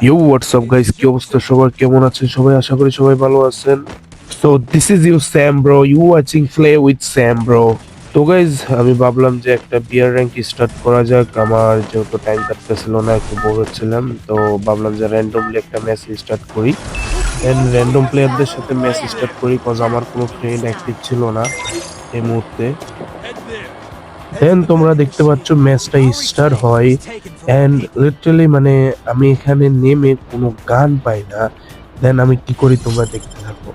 You WhatsApp guys, কি অবস্থা সবার, কেমন আছেন সবাই? আশা করি সবাই ভালো আছেন। So this is you Sam bro, you watching play with Sam bro. তো গাইজ, আমি ভাবলাম যে একটা বিয়ার র্যাঙ্ক স্টার্ট করা যাক। আমার যেহেতু টাইম কাটতেছিল না, একটু বোর হচ্ছিলাম, তো ভাবলাম যে র্যান্ডমলি একটা ম্যাচ স্টার্ট করি এন্ড র্যান্ডম প্লেয়ারদের সাথে ম্যাচ স্টার্ট করি, কজ আমার কোনো ফ্রেন্ড অ্যাক্টিভ ছিল না এই মুহূর্তে। দেন তোমরা দেখতে পাচ্ছ ম্যাচটা স্টার্ট হয় এন্ড লিটারালি মানে আমি এখানে নেমে কোনো গান পাই না। দেন আমি কি করি তোমরা দেখতে থাকো।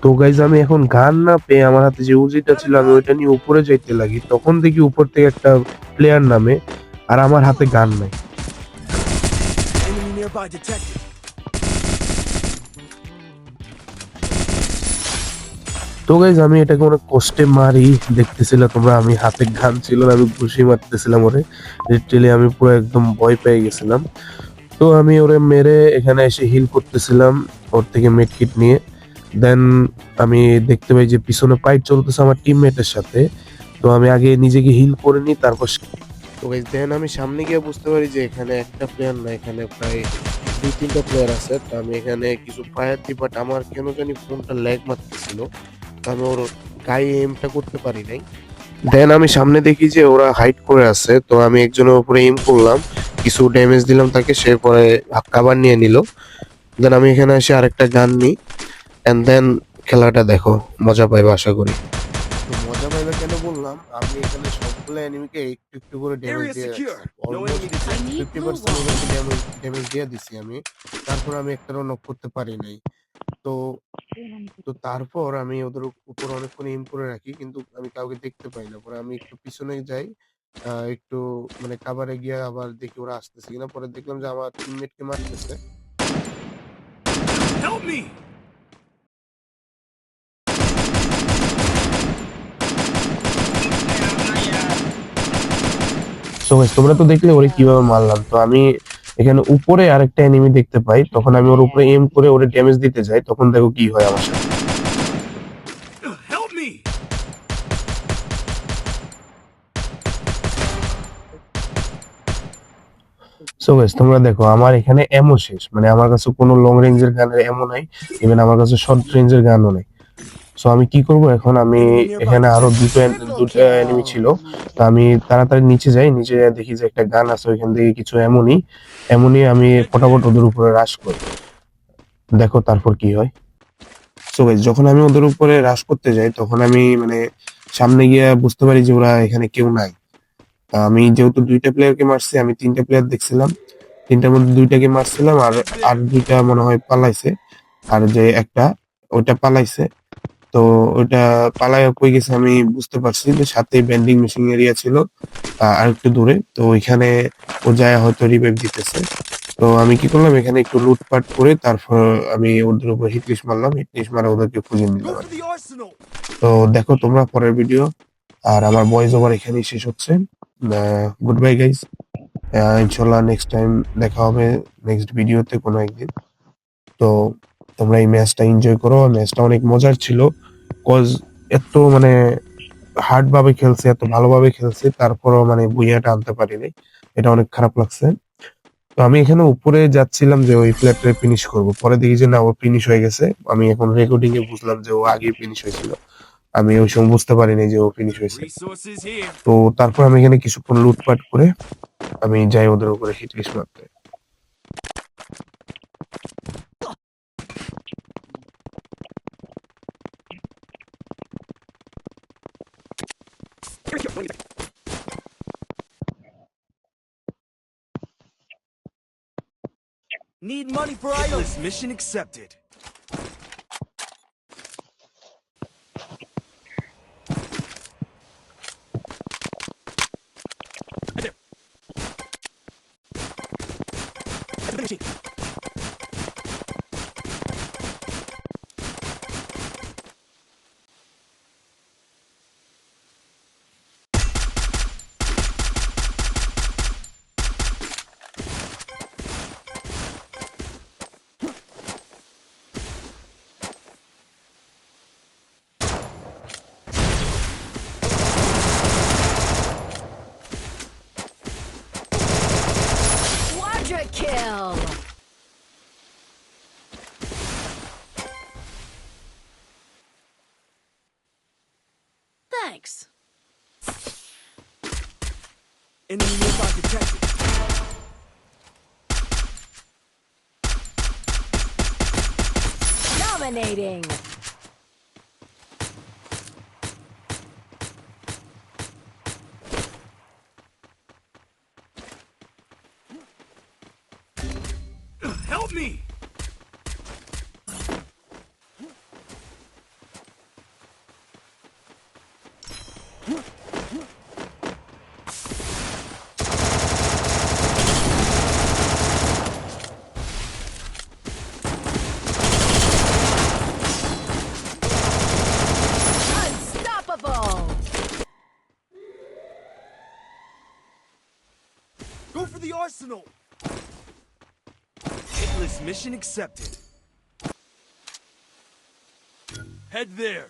তো গাইজ, আমি এখন গান না পেয়ে আমার হাতে যে উজিটা ছিল আমি ওইটা নিয়ে উপরে যাইতে লাগি, তখন দেখি উপর থেকে একটা প্লেয়ার নামে আর আমার হাতে গান নাই। তো গাইজ, আমি এটাকে অনেক কষ্টে মারি, দেখতেছিলাম তোমরা, আমি হাতে গান ছিল না, আমি ঘুষি মারতেছিলাম ওরে। লিটারালি আমি পুরো একদম ভয় পেয়ে গেছিলাম। তো আমি ওরে মেরে এখানে এসে হিল করতেছিলাম ওর থেকে মেড কিট নিয়ে। দেন আমি দেখতে পাই যে পিছনে ফাইট চলতেছে আমার টিমমেটের সাথে। তো আমি আগে নিজেকে হিল করে নিই, তারপর তো গাইস দেন আমি সামনে গিয়ে বুঝতে পারি যে এখানে একটা প্লেয়ার না, এখানে প্রায় দুই তিনটা প্লেয়ার আছে। তো আমি এখানে কিছু ফায়ার দিই, বাট আমার কেন জানি ফোনটা ল্যাগ মারতেছিল, তো আমি ওর গায়ে এমটা করতে পারি নাই। দেন আমি সামনে দেখি যে ওরা হাইড করে আছে, তো আমি একজনের উপরে এম করলাম, কিছু ড্যামেজ দিলাম তাকে, সে পরে কাভার নিয়ে নিল। দেন আমি এখানে এসে আরেকটা গান নিই এন্ড দেন খেলাটা দেখো, মজা পাইবে আশা করি। তো মজা পাইবে কেন বললাম, আমি এখানে সবগুলো এনিমিকে একটু একটু করে ড্যামেজ দিয়ে রাখছি, অলমোস্ট 50% ওদেরকে ড্যামেজ দিয়ে দিছি আমি। তারপর আমি একটারও নক করতে পারি নাই। তো তো তারপর আমি ওদের উপর অনেকক্ষণ এম করে রাখি, কিন্তু আমি কাউকে দেখতে পাই না। পরে আমি একটু পিছনে যাই, একটু মানে কাভারে গিয়ে আবার দেখি ওরা আসতেছে কিনা। পরে দেখলাম যে আমার টিমমেটকে মারতেছে। সো গাইস, তোমরা তো দেখলে ওরে কিভাবে মারলাম। তো আমি এখানে উপরে আরেকটা এনিমি দেখতে পাই, তখন আমি ওর উপরে এম করে ওরে ড্যামেজ দিতে যাই, তখন দেখো কি হয় আমার সাথে। সো গাইস, তোমরা দেখো আমার এখানে এমও শেষ, মানে আমার কাছে কোনো লং রেঞ্জের গানের এমও নাই, ইভেন আমার কাছে শর্ট রেঞ্জের গানও নাই। সো আমি কি করব এখন, আমি এখানে আরো দুটো এনিমি ছিল। তো আমি তাড়াতাড়ি নিচে যাই, নিচে যাই দেখি যে একটা গান আছে, ওইখান থেকে কিছু এমনই এমনই আমি ফটাফট ওদের উপরে রাশ করি। দেখো তারপর কি হয়। সো গাইস, যখন আমি ওদের উপরে রাশ করতে যাই, তখন আমি মানে সামনে গিয়ে বুঝতে পারি যে ওরা এখানে কেউ নাই। আমি যেহেতু দুইটা প্লেয়ারকে মারছি, আমি তিনটা প্লেয়ার দেখছিলাম, তিনটার মধ্যে দুইটাকে মারছিলাম, আর আর দুইটা মনে হয় পালাইছে। আর যে একটা, ওইটা পালাইছে। তো ওইটা পালায় কই গেছে আমি বুঝতে পারছি যে সাথে বেন্ডিং মেশিন এরিয়া ছিল আর একটু দূরে, তো ওইখানে ও যায় হয়তো রিভাইভ দিতেছে। তো আমি কি করলাম, এখানে একটু লুটপাট করে তারপর আমি ওদের উপর হিটলিস্ট মারলাম, হিটলিস্ট মারা ওদেরকে খুঁজে নিলাম আর কি। তো দেখো তোমরা পরের ভিডিও। আর আমার ভয়েস ওভার এখানেই শেষ হচ্ছে। Good bye guys. ইনশাল্লাহ নেক্সট টাইম দেখা হবে নেক্সট ভিডিওতে কোনো একদিন। তো তোমরা এই ম্যাচটা এনজয় করো, ম্যাচটা অনেক মজার ছিল, কজ এত মানে হার্ড ভাবে খেলছে, এত ভালোভাবে খেলছে, তারপরও মানে বুইয়াটা আনতে পারিনি, এটা অনেক খারাপ লাগছে। তো আমি এখানে উপরে যাচ্ছিলাম যে ওই প্লেয়ারটা ফিনিশ করব, পরে দেখি যে না, ও ফিনিশ হয়ে গেছে। আমি এখন রেকর্ডিং এ বুঝলাম যে ও আগে ফিনিশ হয়েছিল, আমি ওই সময় বুঝতে পারিনি যে ও ফিনিশ হয়েছে। তো তারপর আমি এখানে কিছুক্ষণ লুটপাট করে আমি যাই ওদের উপরে হিট লিস্ট মারতে। Need money for items. Mission accepted. Thanks. Enemy nearby detected. Dominating. Help me! Unstoppable. Go for the arsenal! Hitless mission accepted. Head there.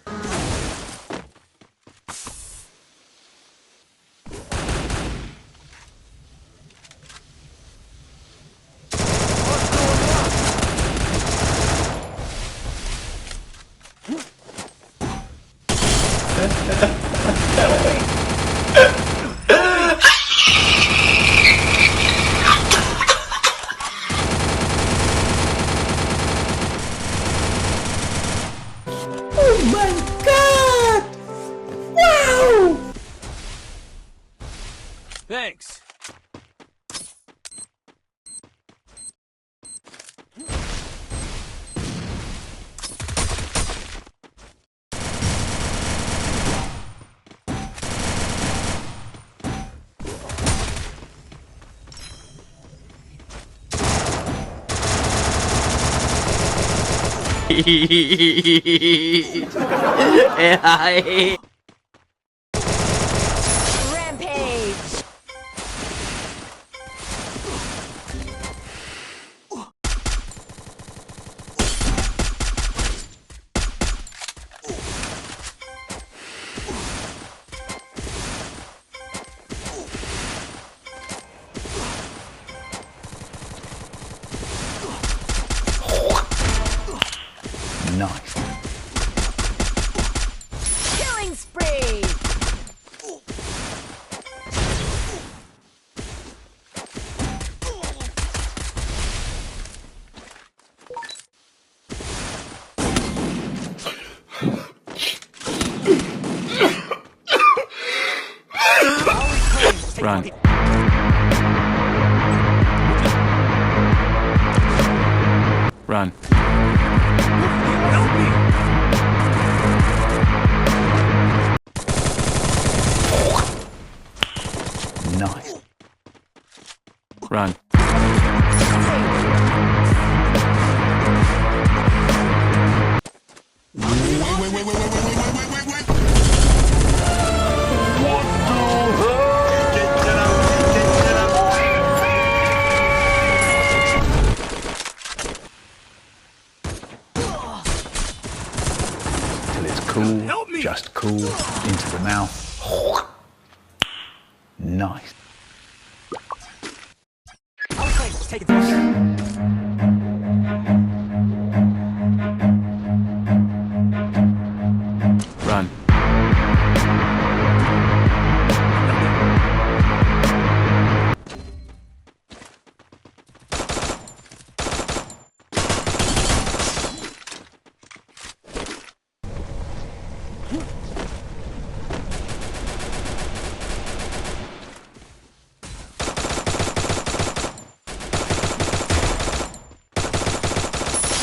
Thanks. Rampage. Nice. Killing spree. Run. Run. Help me! Nice. Run. Till it's cool, Help me! just cool, into the mouth. Nice. Take it. Run.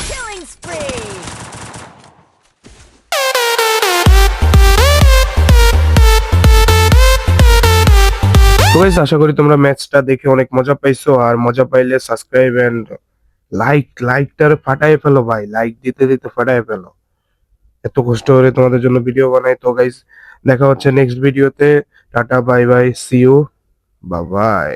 Killing spree. তো guys, আশা করি তোমরা ম্যাচটা দেখে অনেক মজা পাইছো, আর মজা পাইলে সাবস্ক্রাইব এন্ড লাইকটারে ফাটায় ফেলো ভাই, লাইক দিতে দিতে ফাটায় ফেলো। এত কষ্ট করে তোমাদের জন্য ভিডিও বানাই। তো গাইস, দেখা হচ্ছে নেক্সট ভিডিওতে। Tata, bye bye, see you, bye by.